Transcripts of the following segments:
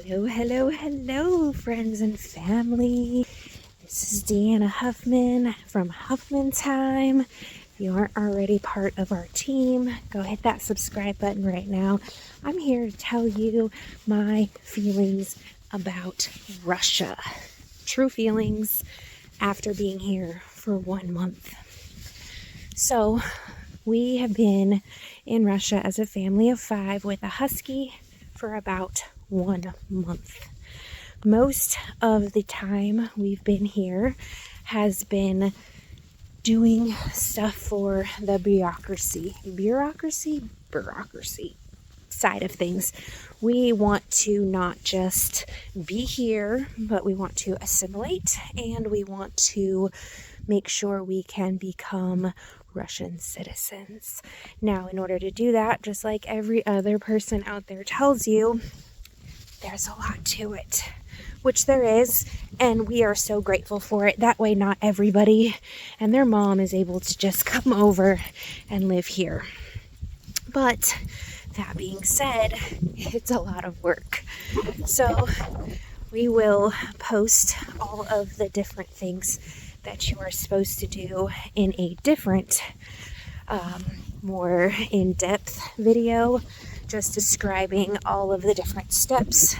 Hello, hello, hello, friends and family. This is DeAnna Huffman from Huffman Time. If you aren't already part of our team, go hit that subscribe button right now. I'm here to tell you my feelings about Russia. True feelings after being here for 1 month. So, we have been in Russia as a family of 5 with a husky for about 1 month. Most of the time we've been here has been doing stuff for the bureaucracy side of things. We want to not just be here, but we want to assimilate, and we want to make sure we can become Russian citizens. Now, in order to do that, just like every other person out there tells you, there's a lot to it, which there is, and we are so grateful for it. That way, not everybody and their mom is able to just come over and live here. But that being said, it's a lot of work. So we will post all of the different things that you are supposed to do in a different, more in-depth video, just describing all of the different steps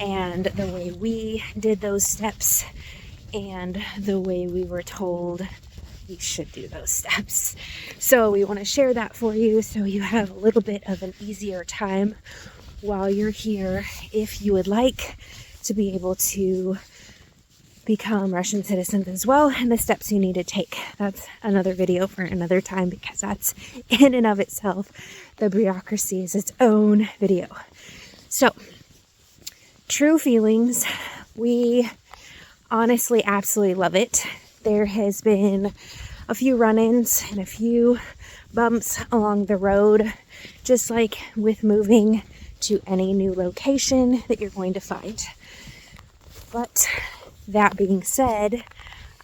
and the way we did those steps and the way we were told we should do those steps. So we want to share that for you so you have a little bit of an easier time while you're here, if you would like to be able to become Russian citizens as well, and the steps you need to take. That's another video for another time, because that's in and of itself, the bureaucracy is its own video. So, true feelings, we honestly absolutely love it. There has been a few run-ins and a few bumps along the road, just like with moving to any new location that you're going to find. But that being said,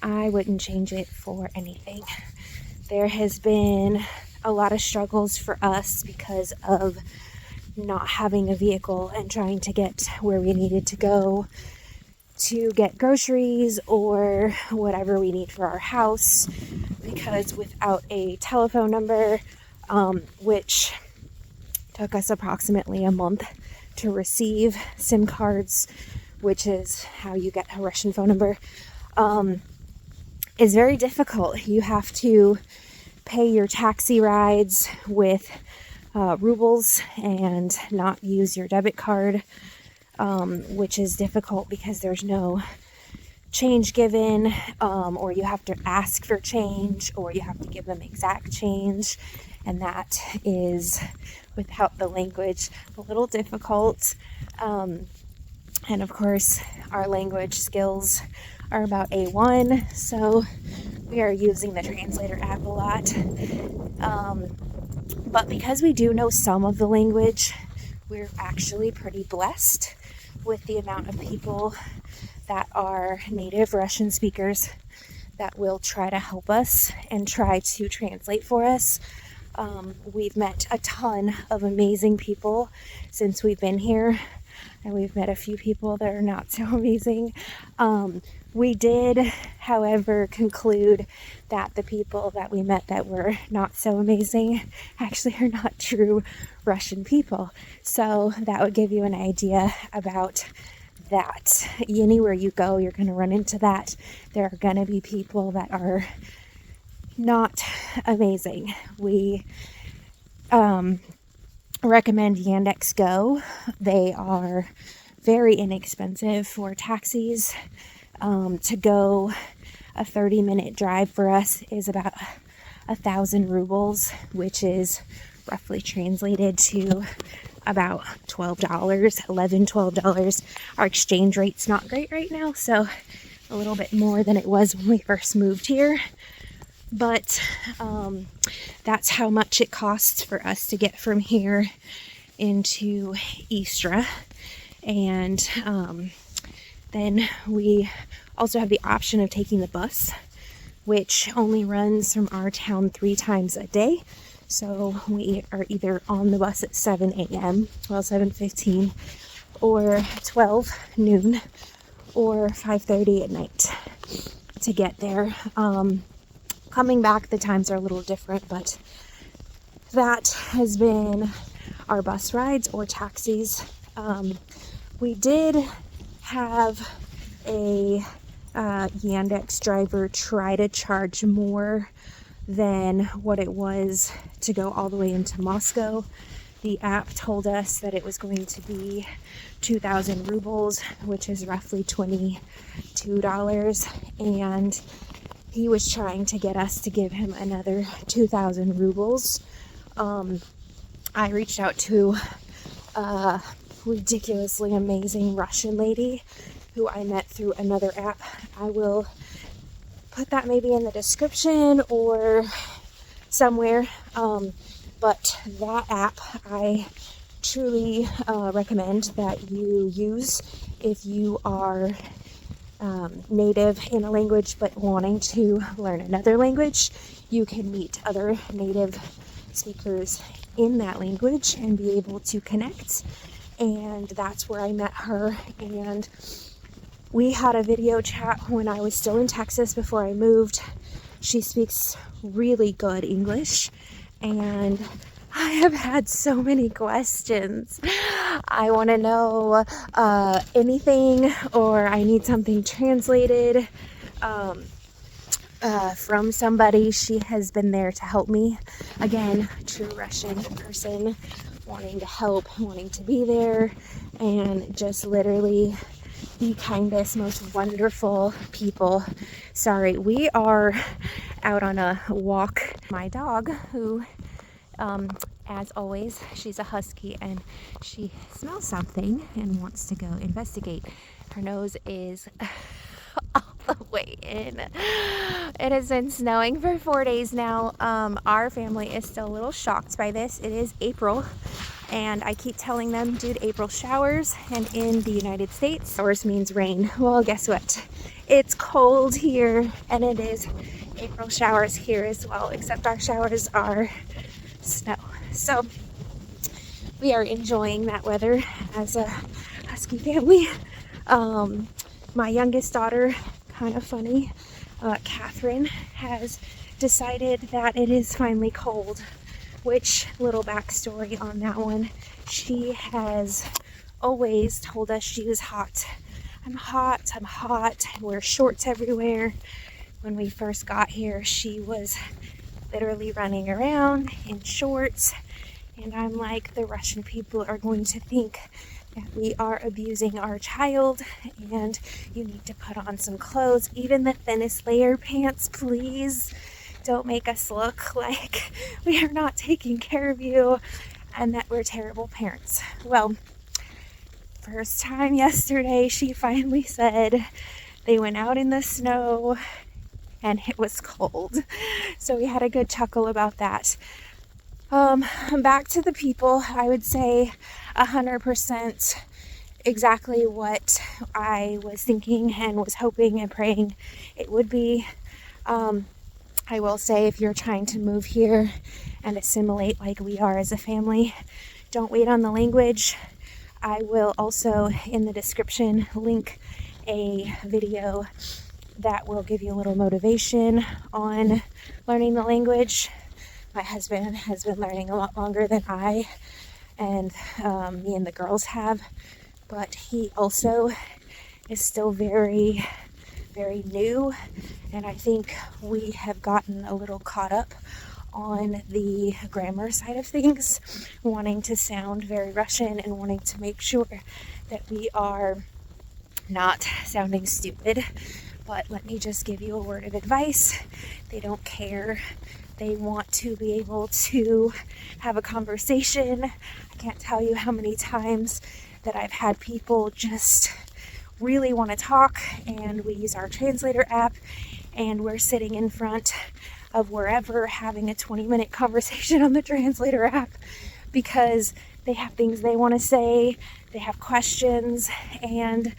I wouldn't change it for anything. There has been a lot of struggles for us because of not having a vehicle and trying to get where we needed to go to get groceries or whatever we need for our house, because without a telephone number, which took us approximately a month to receive SIM cards, which is how you get a Russian phone number, is very difficult. You have to pay your taxi rides with rubles and not use your debit card, which is difficult because there's no change given, or you have to ask for change, or you have to give them exact change, and that is, without the language, a little difficult. And of course, our language skills are about A1, so we are using the translator app a lot. But because we do know some of the language, we're actually pretty blessed with the amount of people that are native Russian speakers that will try to help us and try to translate for us. We've met a ton of amazing people since we've been here, and we've met a few people that are not so amazing. We did, however, conclude that the people that we met that were not so amazing actually are not true Russian people. So that would give you an idea about that. Anywhere you go, you're going to run into that. There are going to be people that are not amazing. We recommend Yandex Go. They are very inexpensive for taxis. To go a 30-minute drive for us is about 1,000 rubles, which is roughly translated to about $12. Our exchange rate's not great right now, so a little bit more than it was when we first moved here. But that's how much it costs for us to get from here into Istra. And then we also have the option of taking the bus, which only runs from our town 3 times a day. So we are either on the bus at 7 a.m., well, 7:15, or 12 noon or 5:30 at night to get there. Coming back, the times are a little different, but that has been our bus rides or taxis. We did have a Yandex driver try to charge more than what it was to go all the way into Moscow. The app told us that it was going to be 2,000 rubles, which is roughly $22, and he was trying to get us to give him another 2,000 rubles. I reached out to a ridiculously amazing Russian lady who I met through another app. I will put that maybe in the description or somewhere. But that app I truly recommend that you use if you are native in a language but wanting to learn another language. You can meet other native speakers in that language and be able to connect. And that's where I met her, and we had a video chat when I was still in Texas before I moved. She speaks really good English, and I have had so many questions. I want to know anything, or I need something translated from somebody. She has been there to help me. Again, true Russian person, wanting to help, wanting to be there, and just literally the kindest, most wonderful people. Sorry, we are out on a walk. My dog, who as always, she's a husky, and she smells something and wants to go investigate. Her nose is all the way in. It has been snowing for 4 days now. Our family is still a little shocked by this. It is April, and I keep telling them, dude, April showers, and in the United States, showers means rain. Well, guess what? It's cold here, and it is April showers here as well, except our showers are snow. So we are enjoying that weather as a husky family. My youngest daughter, kind of funny, Catherine, has decided that it is finally cold, which, little backstory on that one, she has always told us she was hot. I'm hot, and wear shorts everywhere. When we first got here, she was literally running around in shorts, and I'm like, the Russian people are going to think that we are abusing our child, and you need to put on some clothes, even the thinnest layer pants, please. Don't make us look like we are not taking care of you and that we're terrible parents. Well, first time yesterday, she finally said they went out in the snow and it was cold. So we had a good chuckle about that. Back to the people, I would say 100% exactly what I was thinking and was hoping and praying it would be. I will say, if you're trying to move here and assimilate like we are as a family, don't wait on the language. I will also, in the description, link a video that will give you a little motivation on learning the language. My husband has been learning a lot longer than I and me and the girls have, but he also is still very, very new, and I think we have gotten a little caught up on the grammar side of things, wanting to sound very Russian and wanting to make sure that we are not sounding stupid. But let me just give you a word of advice. They don't care. They want to be able to have a conversation. I can't tell you how many times that I've had people just really want to talk, and we use our translator app, and we're sitting in front of wherever having a 20-minute conversation on the translator app because they have things they want to say, they have questions, and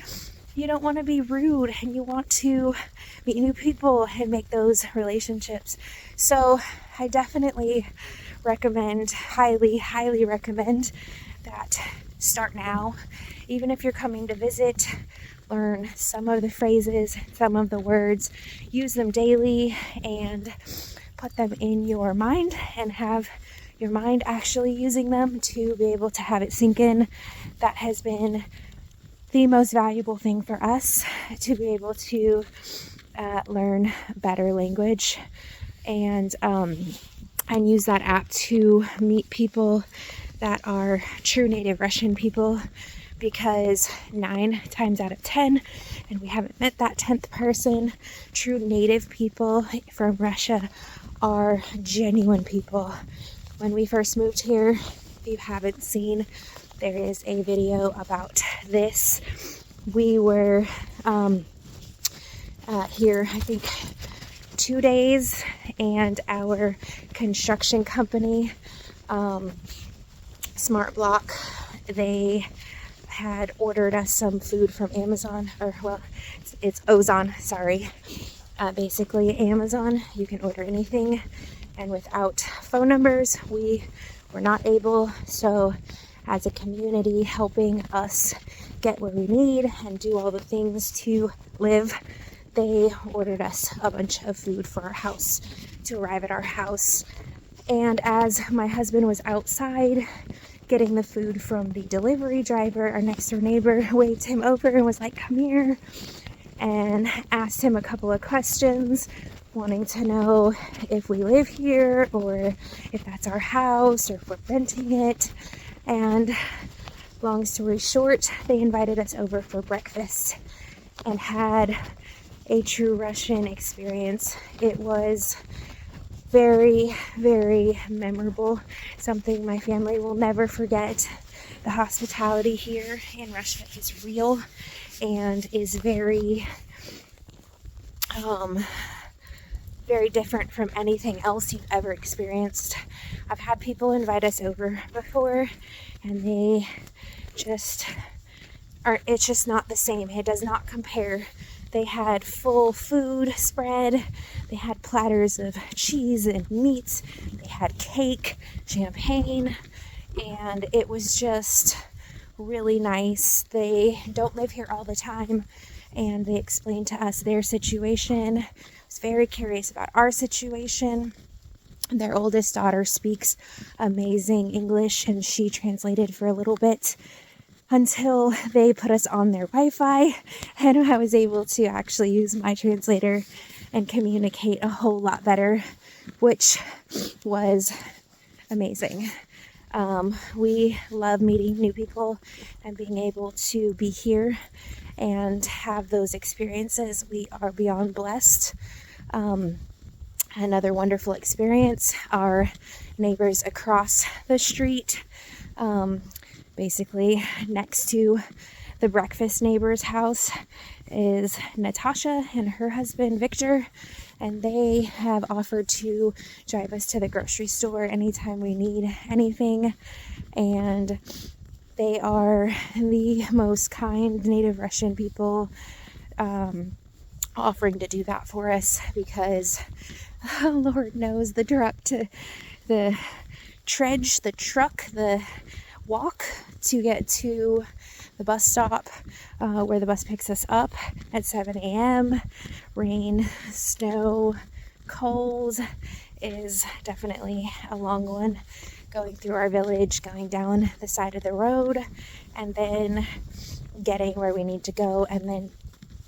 you don't want to be rude, and you want to meet new people and make those relationships. So I definitely recommend, highly, highly recommend that start now. even if you're coming to visit, learn some of the phrases, some of the words, use them daily, and put them in your mind and have your mind actually using them to be able to have it sink in. That has been the most valuable thing for us, to be able to learn better language and use that app to meet people that are true native Russian people, because 9 times out of 10, and we haven't met that 10th person, true native people from Russia are genuine people. When we first moved here, if you haven't seen, there is a video about this. We were here, I think, 2 days, and our construction company, Smart Block, they had ordered us some food from Amazon, or well, it's Ozon, sorry. Basically Amazon, you can order anything, and without phone numbers, we were not able. So as a community helping us get where we need and do all the things to live, they ordered us a bunch of food for our house to arrive at our house. And as my husband was outside getting the food from the delivery driver, our next door neighbor waved him over and was like, "Come here," and asked him a couple of questions, wanting to know if we live here or if that's our house or if we're renting it. And long story short, they invited us over for breakfast and had a true Russian experience. It was very, very memorable, something my family will never forget. The hospitality here in Russia is real and is very, very different from anything else you've ever experienced. I've had people invite us over before, and they just aren't, it's just not the same. It does not compare. They had full food spread. They had platters of cheese and meats. They had cake, champagne, and it was just really nice. They don't live here all the time, and they explained to us their situation. I was very curious about our situation. Their oldest daughter speaks amazing English, and she translated for a little bit until they put us on their Wi-Fi, and I was able to actually use my translator and communicate a whole lot better, which was amazing. We love meeting new people and being able to be here and have those experiences. We are beyond blessed. Another wonderful experience, our neighbors across the street, basically next to the breakfast neighbor's house, is Natasha and her husband Victor, and they have offered to drive us to the grocery store anytime we need anything, and they are the most kind native Russian people, offering to do that for us, because Lord knows the walk to get to the bus stop where the bus picks us up at 7 a.m. Rain, snow, cold is definitely a long one. Going through our village, going down the side of the road, and then getting where we need to go, and then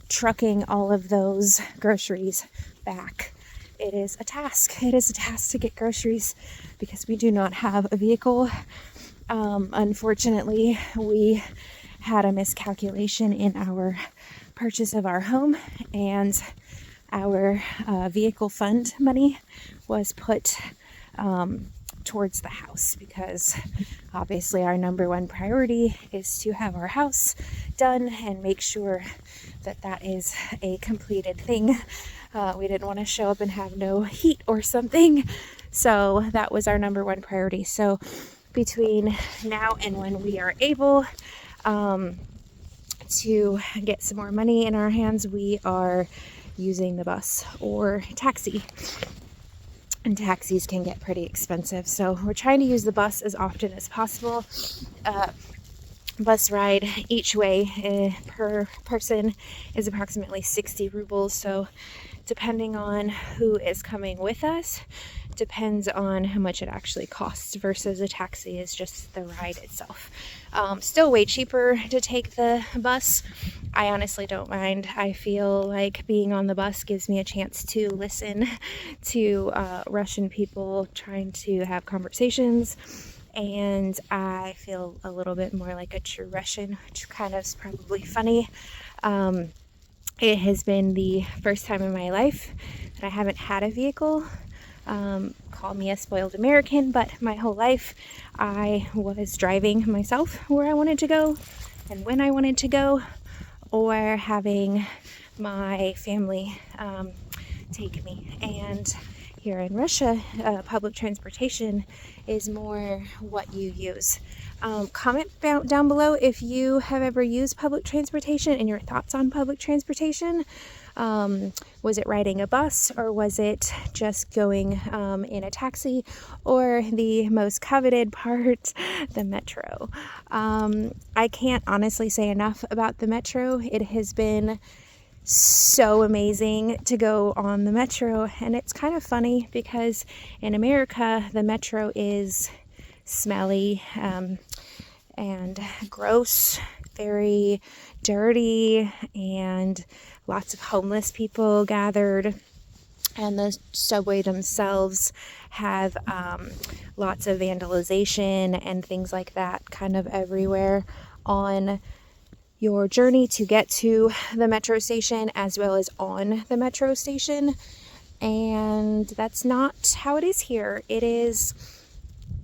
trucking all of those groceries back. It is a task. It is a task to get groceries because we do not have a vehicle. Unfortunately, we had a miscalculation in our purchase of our home, and our vehicle fund money was put towards the house, because obviously our number one priority is to have our house done and make sure that that is a completed thing. We didn't want to show up and have no heat or something, so that was our number one priority. So between now and when we are able to get some more money in our hands, we are using the bus or taxi. And taxis can get pretty expensive, so we're trying to use the bus as often as possible. bus ride each way per person is approximately 60 rubles. So depending on who is coming with us, depends on how much it actually costs versus a taxi is just the ride itself. Still way cheaper to take the bus. I honestly don't mind. I feel like being on the bus gives me a chance to listen to Russian people trying to have conversations, and I feel a little bit more like a true Russian, which kind of is probably funny. It has been the first time in my life that I haven't had a vehicle. Call me a spoiled American, but my whole life I was driving myself where I wanted to go and when I wanted to go, or having my family take me. And here in Russia, public transportation is more what you use. Comment down below if you have ever used public transportation and your thoughts on public transportation. Was it riding a bus, or was it just going in a taxi, or the most coveted part, the metro? I can't honestly say enough about the metro. It has been so amazing to go on the metro, and it's kind of funny because in America the metro is smelly and gross, very dirty, and lots of homeless people gathered, and the subway themselves have lots of vandalization and things like that kind of everywhere on your journey to get to the metro station as well as on the metro station. And that's not how it is here. It is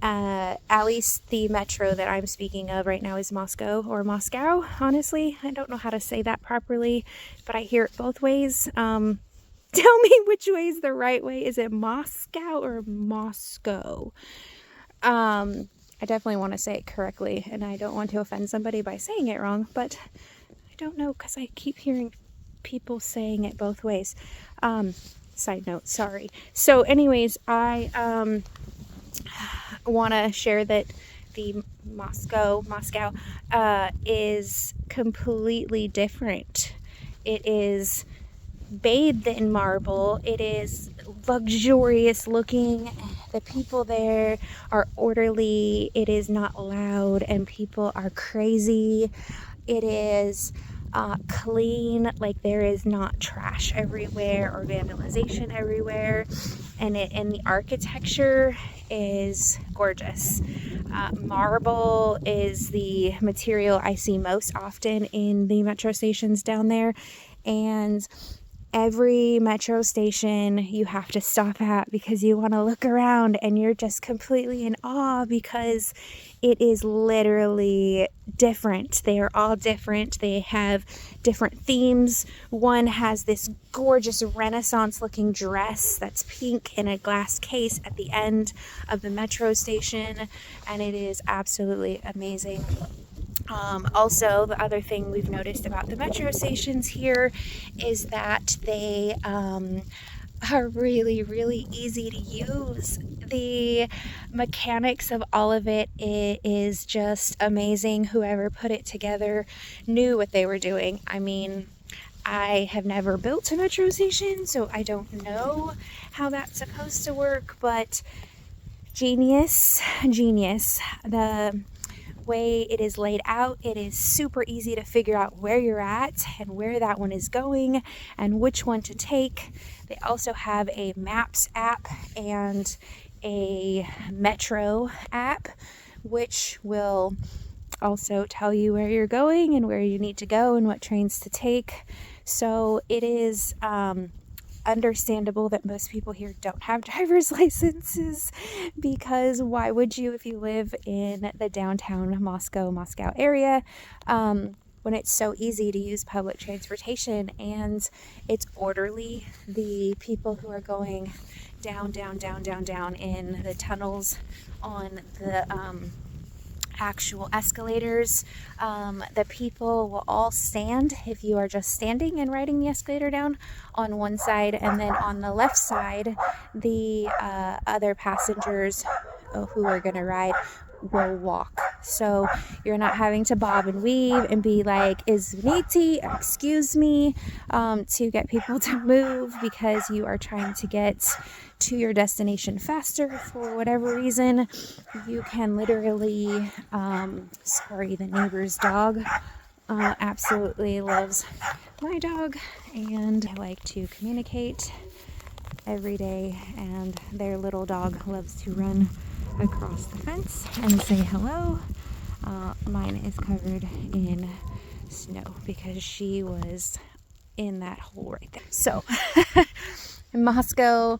at least the metro that I'm speaking of right now is Moscow, or Moscow. Honestly, I don't know how to say that properly, but I hear it both ways. Tell me which way is the right way. Is it Moscow or Moscow? I definitely want to say it correctly, and I don't want to offend somebody by saying it wrong, but I don't know because I keep hearing people saying it both ways. Side note, sorry. So anyways, I want to share that the Moscow is completely different. It is bathed in marble. It is luxurious looking. The people there are orderly. It is not loud, and people are crazy. It is clean, like there is not trash everywhere or vandalization everywhere, and the architecture is gorgeous. Marble is the material I see most often in the metro stations down there, and every metro station you have to stop at because you want to look around and you're just completely in awe because it is literally different. They are all different. They have different themes. One has this gorgeous Renaissance looking dress that's pink in a glass case at the end of the metro station, and it is absolutely amazing. Also, the other thing we've noticed about the metro stations here is that they are really, really easy to use. The mechanics of all of it is just amazing. Whoever put it together knew what they were doing. I mean, I have never built a metro station, so I don't know how that's supposed to work, but genius. The way it is laid out, it is super easy to figure out where you're at and where that one is going and which one to take. They also have a maps app and a metro app, which will also tell you where you're going and where you need to go and what trains to take. So it is understandable that most people here don't have driver's licenses, because why would you if you live in the downtown Moscow area, when it's so easy to use public transportation and it's orderly. The people who are going down in the tunnels on the actual escalators, the people will all stand if you are just standing and riding the escalator down on one side, and then on the left side the other passengers who are going to ride will walk So you're not having to bob and weave and be like, izvinite, excuse me, to get people to move, because you are trying to get to your destination faster for whatever reason. You can literally, sorry, the neighbor's dog absolutely loves my dog, and I like to communicate every day, and their little dog loves to run across the fence and say hello. Mine is covered in snow because she was in that hole right there. So Moscow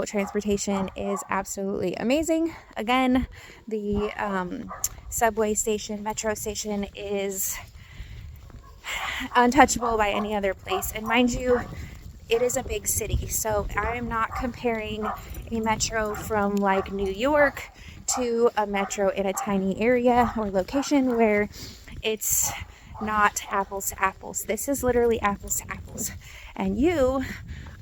transportation is absolutely amazing. Again, the subway station, metro station is untouchable by any other place. And mind you, it is a big city, so I'm not comparing a metro from like New York to a metro in a tiny area or location where it's not apples to apples. This is literally apples to apples, and you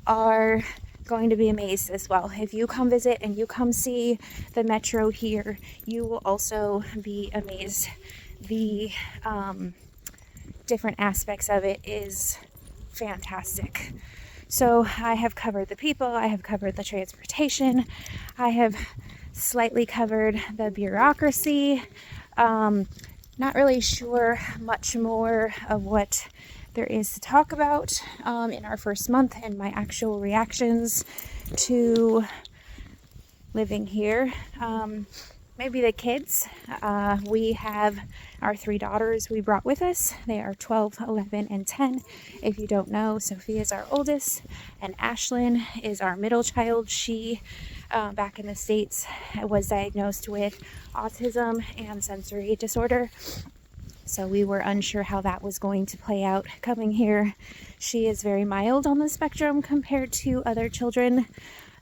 are going to be amazed as well. If you come visit and you come see the metro here, you will also be amazed. The different aspects of it is fantastic. So I have covered the people, I have covered the transportation, I have slightly covered the bureaucracy. Not really sure much more of what there is to talk about in our first month and my actual reactions to living here. Maybe the kids. We have our 3 daughters we brought with us. They are 12, 11, and 10. If you don't know, Sophia is our oldest, and Ashlyn is our middle child. She, back in the States, was diagnosed with autism and sensory disorder. So we were unsure how that was going to play out coming here. She is very mild on the spectrum compared to other children.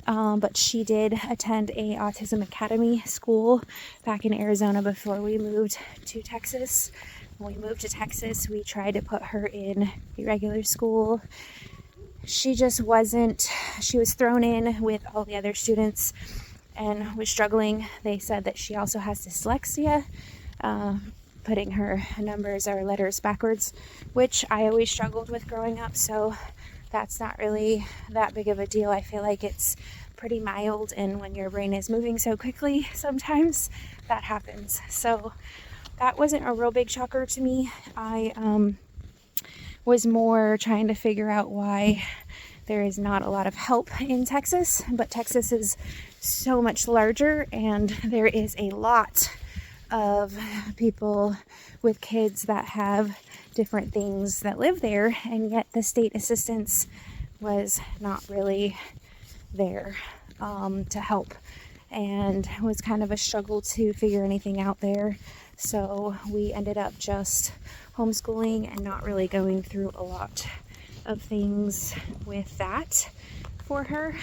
But she did attend a autism academy school back in Arizona before we moved to Texas. When we moved to Texas, we tried to put her in a regular school. She just wasn't, she was thrown in with all the other students and was struggling. They said that she also has dyslexia, putting her numbers or letters backwards, which I always struggled with growing up. So that's not really that big of a deal. I feel like it's pretty mild, and when your brain is moving so quickly, sometimes that happens. So that wasn't a real big shocker to me. I was more trying to figure out why there is not a lot of help in Texas, but Texas is so much larger, and there is a lot of people with kids that have different things that live there, and yet the state assistance was not really there to help, and it was kind of a struggle to figure anything out there. So we ended up just homeschooling and not really going through a lot of things with that for her.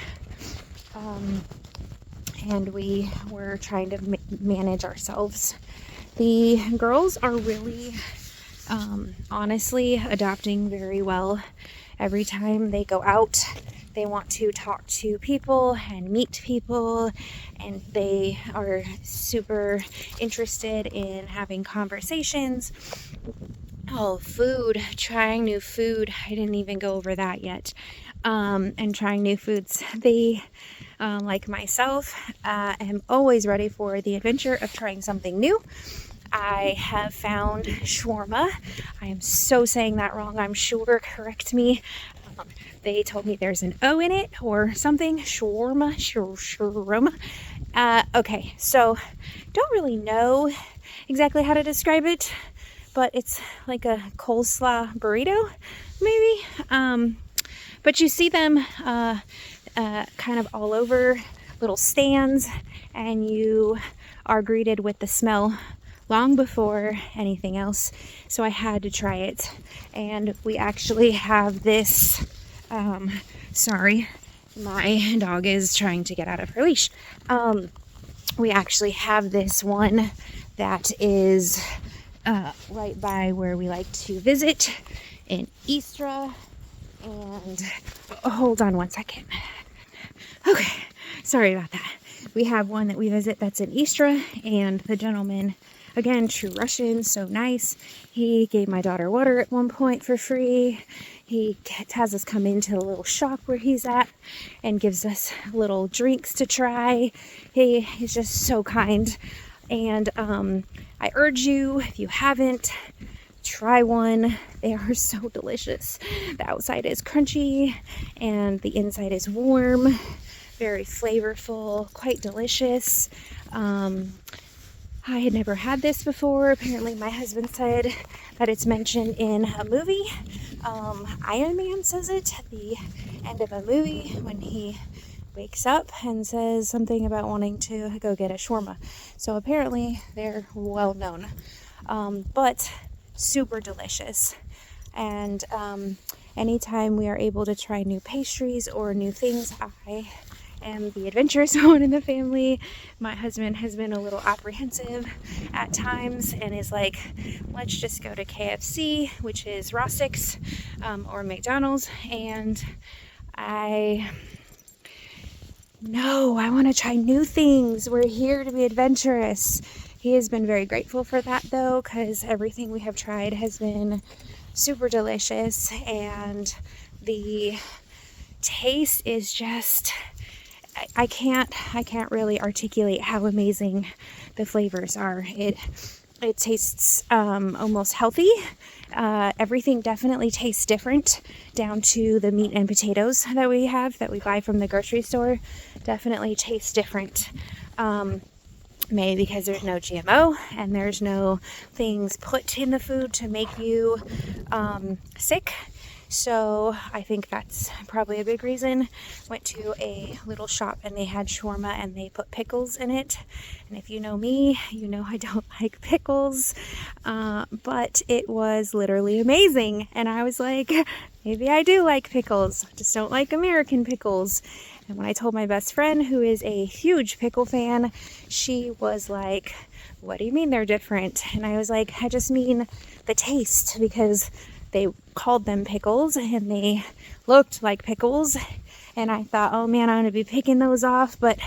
And we were trying to manage ourselves. The girls are really honestly adapting very well. Every time they go out, they want to talk to people and meet people, and they are super interested in having conversations. Oh, food, trying new food. I didn't even go over that yet. And trying new foods. They, like myself, am always ready for the adventure of trying something new. I have found shawarma. I am so saying that wrong, I'm sure. Correct me. They told me there's an O in it or something. Shawarma. Okay, so don't really know exactly how to describe it, but it's like a coleslaw burrito, maybe. But you see them kind of all over little stands, and you are greeted with the smell long before anything else. So I had to try it, and we actually have this. Sorry, my dog is trying to get out of her leash. We actually have this one that is right by where we like to visit in Istra. And hold on one second. Okay, sorry about that. We have one that we visit that's in Istra, and the gentleman again, true Russian, so nice. He gave my daughter water at one point for free. He has us come into the little shop where he's at and gives us little drinks to try. He's just so kind. And I urge you, if you haven't, try one. They are so delicious. The outside is crunchy and the inside is warm, very flavorful, quite delicious. I had never had this before. Apparently my husband said that it's mentioned in a movie. Iron Man says it at the end of a movie when he wakes up and says something about wanting to go get a shawarma. So apparently they're well known, but super delicious. And anytime we are able to try new pastries or new things, I am the adventurous one in the family. My husband has been a little apprehensive at times and is like, let's just go to KFC, which is Rostick's, or McDonald's. And no, I want to try new things. We're here to be adventurous. He has been very grateful for that though, because everything we have tried has been super delicious, and the taste is just, I can't really articulate how amazing the flavors are. It tastes almost healthy. Everything definitely tastes different, down to the meat and potatoes that we buy from the grocery store. Definitely tastes different. Maybe because there's no GMO and there's no things put in the food to make you sick. So I think that's probably a big reason. Went to a little shop and they had shawarma and they put pickles in it. And if you know me, you know I don't like pickles. But it was literally amazing. And I was like, maybe I do like pickles. Just don't like American pickles. And when I told my best friend, who is a huge pickle fan, she was like, what do you mean they're different? And I was like, I just mean the taste, because they called them pickles and they looked like pickles. And I thought, oh man, I'm going to be picking those off. But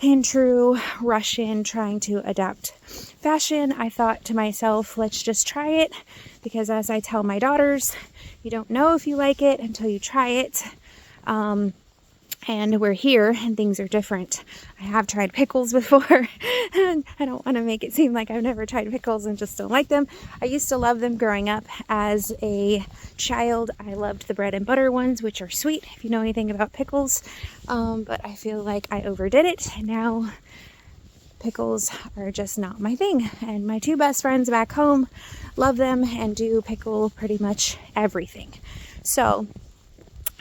in true Russian, trying to adapt fashion, I thought to myself, let's just try it. Because as I tell my daughters, you don't know if you like it until you try it. And we're here and things are different. I have tried pickles before and I don't want to make it seem like I've never tried pickles and just don't like them. I used to love them growing up as a child. I loved the bread and butter ones, which are sweet if you know anything about pickles. But I feel like I overdid it. And now pickles are just not my thing. And my two best friends back home love them and do pickle pretty much everything. So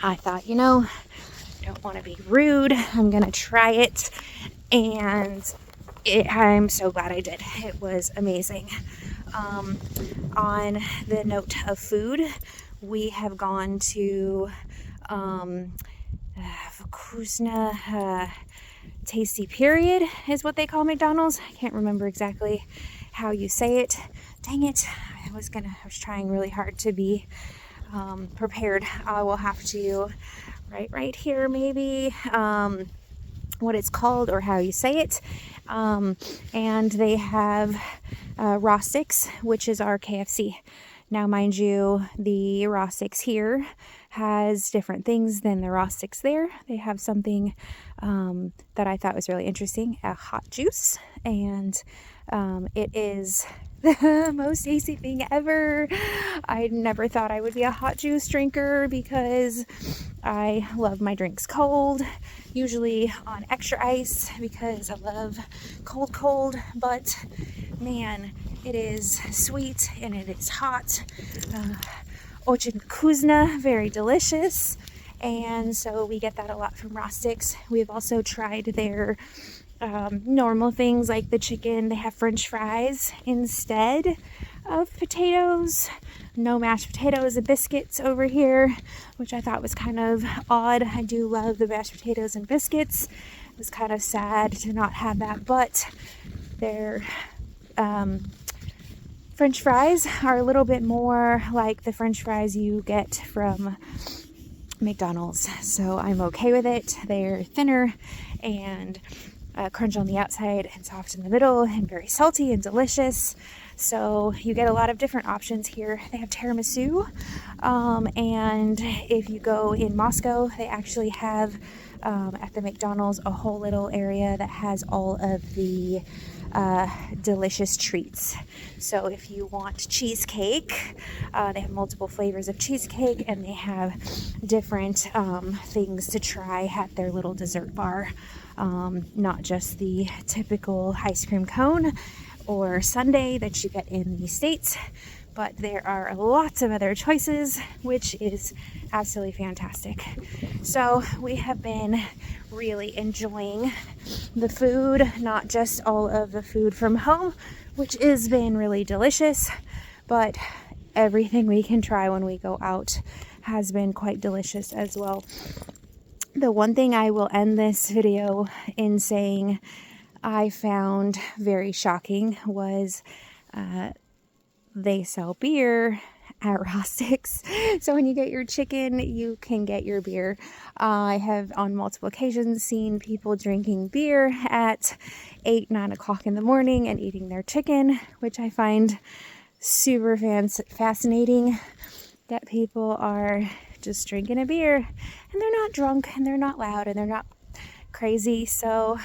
I thought, I don't want to be rude. I'm going to try it. And I'm so glad I did. It was amazing. On the note of food, we have gone to Vkusna Tasty Period is what they call McDonald's. I can't remember exactly how you say it. Dang it. I was trying really hard to be prepared. I will have to write right here maybe what it's called or how you say it. And they have Rostick's, which is our KFC. Now, mind you, the Rostick's here has different things than the Rostick's there. They have something that I thought was really interesting, a hot juice, and it is the most tasty thing ever. I never thought I would be a hot juice drinker because I love my drinks cold, usually on extra ice because I love cold, but man, it is sweet and it is hot. Очень вкусно, very delicious. And so we get that a lot from Rostick's. We've also tried their normal things like the chicken. They have French fries instead of potatoes. No mashed potatoes and biscuits over here, which I thought was kind of odd. I do love the mashed potatoes and biscuits. It was kind of sad to not have that, but their French fries are a little bit more like the French fries you get from McDonald's, so I'm okay with it. They're thinner and crunch on the outside and soft in the middle, and very salty and delicious. So you get a lot of different options here. They have tiramisu, and if you go in Moscow, they actually have at the McDonald's a whole little area that has all of the delicious treats. So if you want cheesecake, they have multiple flavors of cheesecake, and they have different things to try at their little dessert bar. Not just the typical ice cream cone or sundae that you get in the States, but there are lots of other choices, which is absolutely fantastic. So we have been really enjoying the food, not just all of the food from home, which has been really delicious, but everything we can try when we go out has been quite delicious as well. The one thing I will end this video in saying I found very shocking was they sell beer at Rustics. So when you get your chicken, you can get your beer. I have on multiple occasions seen people drinking beer at 8, 9 o'clock in the morning and eating their chicken, which I find super fascinating, that people are just drinking a beer and they're not drunk and they're not loud and they're not crazy. So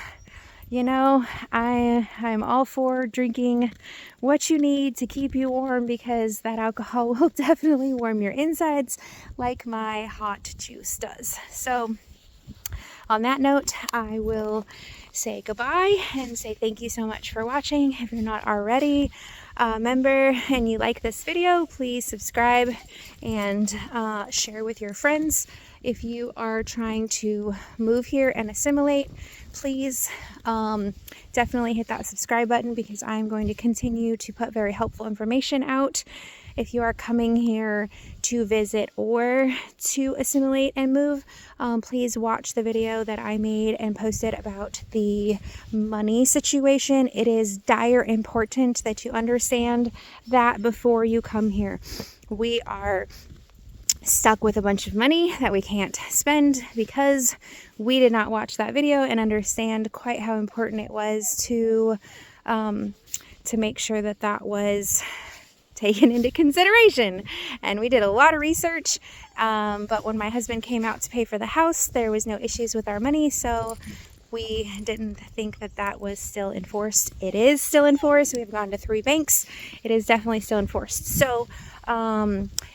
you know, I'm all for drinking what you need to keep you warm, because that alcohol will definitely warm your insides like my hot juice does. So on that note, I will say goodbye and say thank you so much for watching. If you're not already a member and you like this video, please subscribe and share with your friends. If you are trying to move here and assimilate, please definitely hit that subscribe button, because I'm going to continue to put very helpful information out. If you are coming here to visit or to assimilate and move, please watch the video that I made and posted about the money situation. It is dire important that you understand that before you come here. We are stuck with a bunch of money that we can't spend because we did not watch that video and understand quite how important it was to make sure that that was taken into consideration. And we did a lot of research, but when my husband came out to pay for the house, there was no issues with our money, so we didn't think that that was still enforced. It is still enforced. We have gone to 3 banks. It is definitely still enforced. So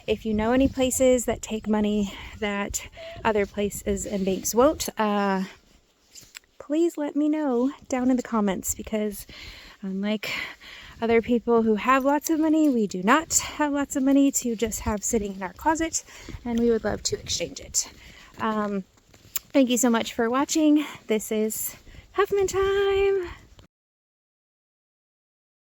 if you know any places that take money that other places and banks won't, please let me know down in the comments, because unlike other people who have lots of money, we do not have lots of money to just have sitting in our closet, and we would love to exchange it. Thank you so much for watching. This is Huffman time.